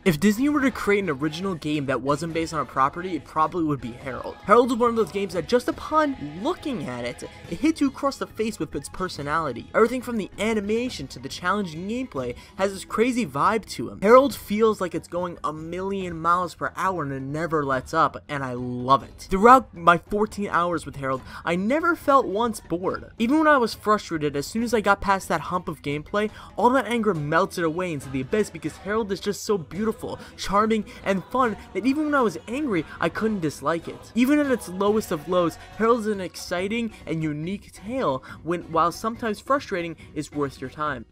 If Disney were to create an original game that wasn't based on a property, it probably would be Harold. Harold is one of those games that just upon looking at it, it hits you across the face with its personality. Everything from the animation to the challenging gameplay has this crazy vibe to him. Harold feels like it's going a million miles per hour and it never lets up, and I love it. Throughout my 14 hours with Harold, I never felt once bored. Even when I was frustrated, as soon as I got past that hump of gameplay, all that anger melted away into the abyss because Harold is just so beautiful, charming, and fun that even when I was angry, I couldn't dislike it. Even at its lowest of lows, Harold is an exciting and unique tale while sometimes frustrating, is worth your time.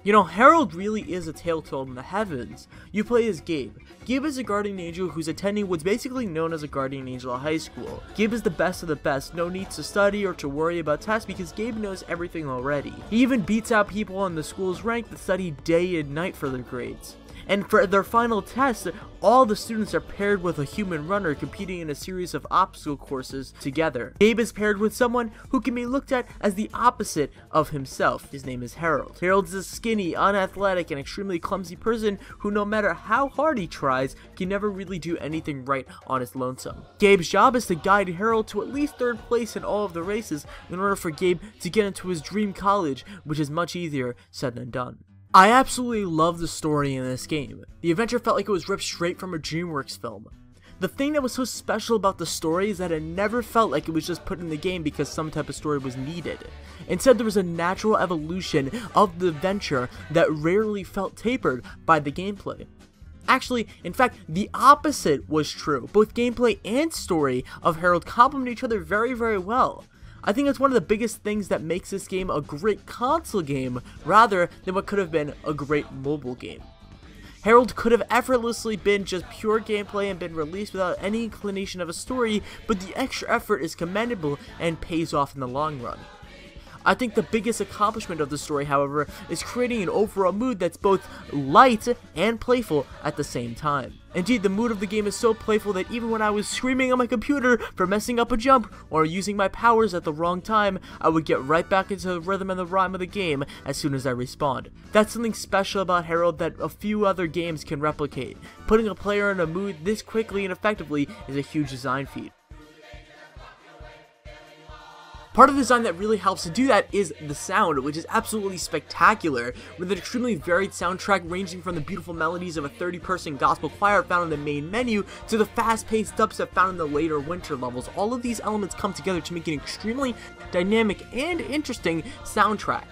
You know, Harold really is a tale told in the heavens. You play as Gabe. Gabe is a guardian angel who's attending what's basically known as a guardian angel at high school. Gabe is the best of the best, no need to study or to worry about tests because Gabe knows everything already. He even beats out people on the school's rank that study day and night for their grades. And for their final test, all the students are paired with a human runner competing in a series of obstacle courses together. Gabe is paired with someone who can be looked at as the opposite of himself. His name is Harold. Harold is a skinny, unathletic, and extremely clumsy person who, no matter how hard he tries, can never really do anything right on his lonesome. Gabe's job is to guide Harold to at least 3rd place in all of the races in order for Gabe to get into his dream college, which is much easier said than done. I absolutely love the story in this game. The adventure felt like it was ripped straight from a DreamWorks film. The thing that was so special about the story is that it never felt like it was just put in the game because some type of story was needed. Instead, there was a natural evolution of the adventure that rarely felt tapered by the gameplay. Actually, in fact, the opposite was true. Both gameplay and story of Harold complement each other very, very well. I think it's one of the biggest things that makes this game a great console game rather than what could have been a great mobile game. Harold could have effortlessly been just pure gameplay and been released without any inclination of a story, but the extra effort is commendable and pays off in the long run. I think the biggest accomplishment of the story, however, is creating an overall mood that's both light and playful at the same time. Indeed, the mood of the game is so playful that even when I was screaming on my computer for messing up a jump or using my powers at the wrong time, I would get right back into the rhythm and the rhyme of the game as soon as I respawned. That's something special about Harold that a few other games can replicate. Putting a player in a mood this quickly and effectively is a huge design feat. Part of the design that really helps to do that is the sound, which is absolutely spectacular, with an extremely varied soundtrack ranging from the beautiful melodies of a 30-person gospel choir found in the main menu to the fast-paced dubstep found in the later winter levels. All of these elements come together to make an extremely dynamic and interesting soundtrack.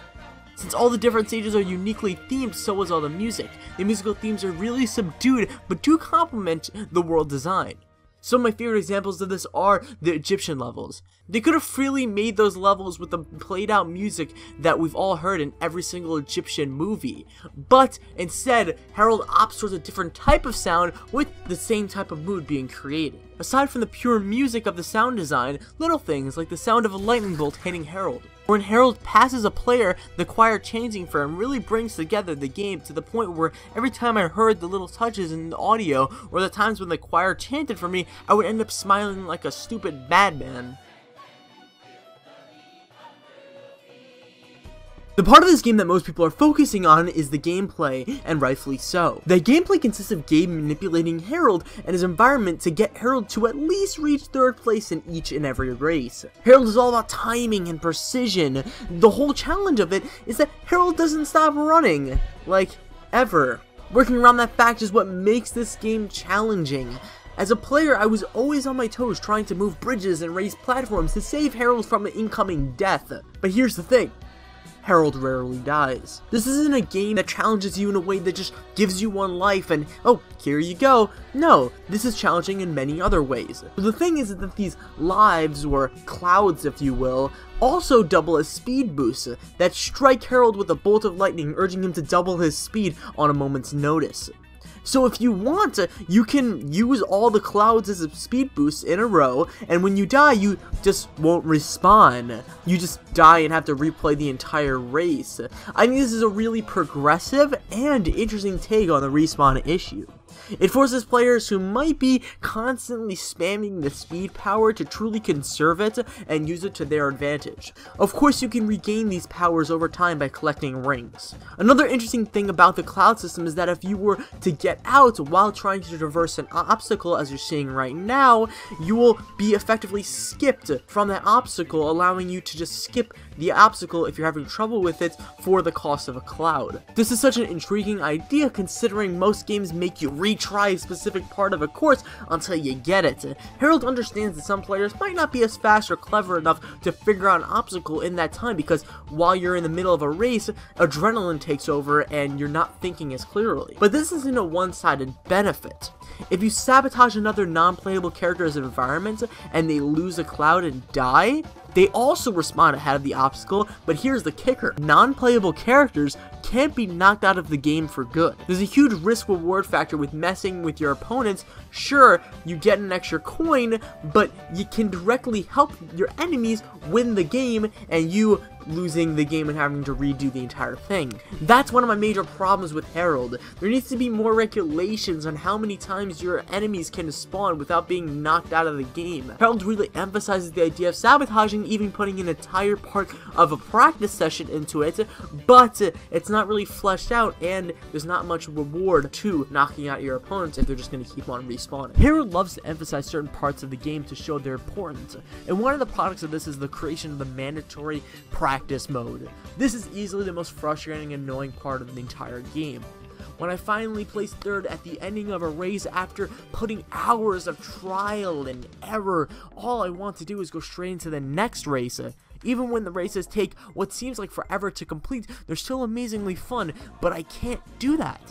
Since all the different stages are uniquely themed, so is all the music. The musical themes are really subdued, but do complement the world design. Some of my favorite examples of this are the Egyptian levels. They could have freely made those levels with the played out music that we've all heard in every single Egyptian movie. But instead, Harold opts towards a different type of sound with the same type of mood being created. Aside from the pure music of the sound design, little things like the sound of a lightning bolt hitting Harold. When Harold passes a player, the choir changing for him really brings together the game to the point where every time I heard the little touches in the audio, or the times when the choir chanted for me, I would end up smiling like a stupid madman. The part of this game that most people are focusing on is the gameplay, and rightfully so. The gameplay consists of Gabe manipulating Harold and his environment to get Harold to at least reach 3rd place in each and every race. Harold is all about timing and precision. The whole challenge of it is that Harold doesn't stop running, like, ever. Working around that fact is what makes this game challenging. As a player, I was always on my toes trying to move bridges and raise platforms to save Harold from an incoming death. But here's the thing. Harold rarely dies. This isn't a game that challenges you in a way that just gives you one life and, oh, here you go. No, this is challenging in many other ways. But the thing is that these lives, or clouds if you will, also double as speed boosts that strike Harold with a bolt of lightning, urging him to double his speed on a moment's notice. So if you want, you can use all the clouds as a speed boost in a row, and when you die, you just won't respawn. You just die and have to replay the entire race. I think this is a really progressive and interesting take on the respawn issue. It forces players who might be constantly spamming the speed power to truly conserve it and use it to their advantage. Of course, you can regain these powers over time by collecting rings. Another interesting thing about the cloud system is that if you were to get out while trying to traverse an obstacle, as you're seeing right now, you will be effectively skipped from that obstacle, allowing you to just skip the obstacle if you're having trouble with it for the cost of a cloud. This is such an intriguing idea, considering most games make you retry a specific part of a course until you get it. Harold understands that some players might not be as fast or clever enough to figure out an obstacle in that time, because while you're in the middle of a race, adrenaline takes over and you're not thinking as clearly. But this isn't a one-sided benefit. If you sabotage another non-playable character's environment and they lose a cloud and die, they also respawn ahead of the obstacle, but here's the kicker. Non-playable characters can't be knocked out of the game for good. There's a huge risk-reward factor with messing with your opponents. Sure, you get an extra coin, but you can directly help your enemies win the game, and you losing the game and having to redo the entire thing. That's one of my major problems with Harold. There needs to be more regulations on how many times your enemies can spawn without being knocked out of the game. Harold really emphasizes the idea of sabotaging, even putting an entire part of a practice session into it, but it's not really fleshed out, and there's not much reward to knocking out your opponents if they're just going to keep on respawning. Harold loves to emphasize certain parts of the game to show their importance, and one of the products of this is the creation of the mandatory practice mode. This is easily the most frustrating and annoying part of the entire game. When I finally placed third at the ending of a race after putting hours of trial and error, all I want to do is go straight into the next race. Even when the races take what seems like forever to complete, they're still amazingly fun, but I can't do that.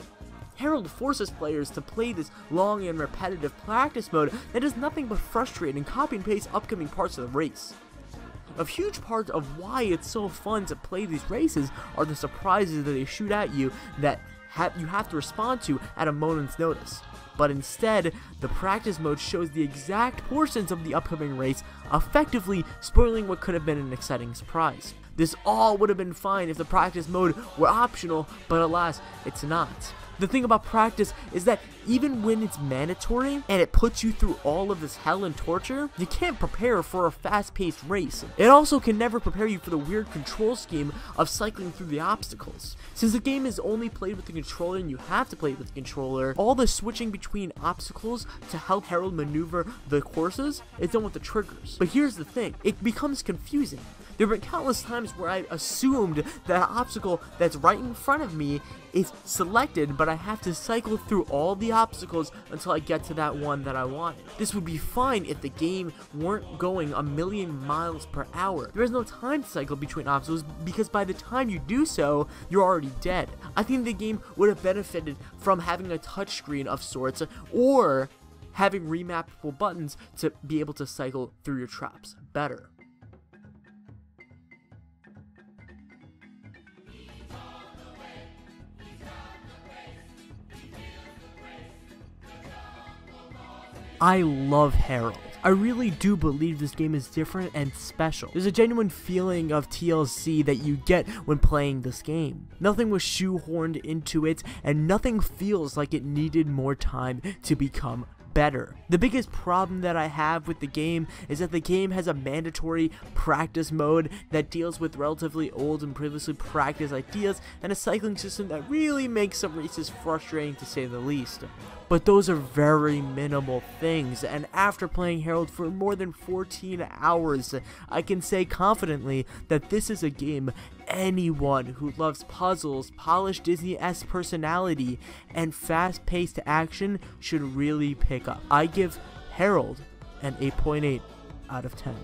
Harold forces players to play this long and repetitive practice mode that does nothing but frustrate and copy and paste upcoming parts of the race. A huge part of why it's so fun to play these races are the surprises that they shoot at you that you have to respond to at a moment's notice. But instead, the practice mode shows the exact portions of the upcoming race, effectively spoiling what could have been an exciting surprise. This all would have been fine if the practice mode were optional, but alas, it's not. The thing about practice is that even when it's mandatory and it puts you through all of this hell and torture, you can't prepare for a fast-paced race. It also can never prepare you for the weird control scheme of cycling through the obstacles. Since the game is only played with the controller and you have to play it with the controller, all the switching between obstacles to help Harold maneuver the courses is done with the triggers. But here's the thing, it becomes confusing. There have been countless times where I assumed that an obstacle that's right in front of me is selected, but I have to cycle through all the obstacles until I get to that one that I wanted. This would be fine if the game weren't going a million miles per hour. There is no time to cycle between obstacles because by the time you do so, you're already dead. I think the game would have benefited from having a touchscreen of sorts or having remappable buttons to be able to cycle through your traps better. I love Harold. I really do believe this game is different and special. There's a genuine feeling of TLC that you get when playing this game. Nothing was shoehorned into it, and nothing feels like it needed more time to become better. The biggest problem that I have with the game is that the game has a mandatory practice mode that deals with relatively old and previously practiced ideas, and a cycling system that really makes some races frustrating to say the least. But those are very minimal things, and after playing Harold for more than 14 hours, I can say confidently that this is a game anyone who loves puzzles, polished Disney-esque personality, and fast-paced action should really pick up. I give Harold an 8.8 out of 10.